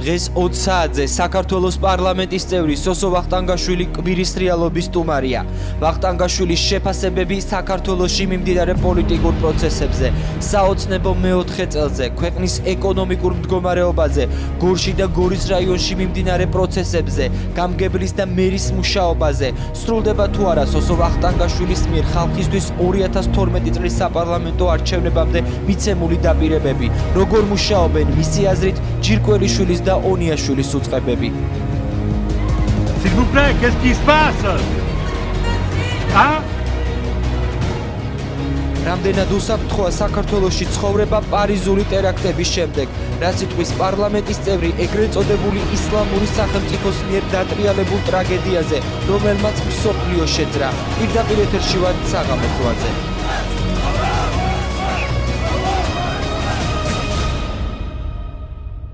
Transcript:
დღეს 20 საათზე საქართველოს პარლამენტის წევრი სოსო ვახტანგაშვილი კვირის რეალობის სტუმარია. ვახტანგაშვილის შეფასებები საქართველოში მიმდინარე პოლიტიკურ პროცესებზე, საოცნებო მეოთხე წელზე, ქვეყნის ეკონომიკურ მდგომარეობაზე, გორში და გორის რაიონში მიმდინარე პროცესებზე, გამგებლის და მერის მუშაობაზე, სრულდება თუ არა სოსო ვახტანგაშვილის მიერ ხალხისთვის 2012 წლის საპარლამენტო არჩევნებამდე მიცემული დაპირებები, როგორ მუშაობენ მისი აზრით ჯირკველიშვილის და ონიაშვილის უწყებები. S'il vous plaît, qu'est-ce qui se passe? Hein? რამდენად უსაფრთხოა საქართველოში ცხოვრება პარიზული ტერაქტების შემდეგ, რაც იტყვის პარლამენტის წევრი ეგრეთ წოდებული ისლამური სახელმწიფოს მიერ დატრიალებულ ტრაგედიაზე, რომელმაც მსოფლიო შეძრა. პირდაპირ ეთერში ვართ საღამოს 8-ზე.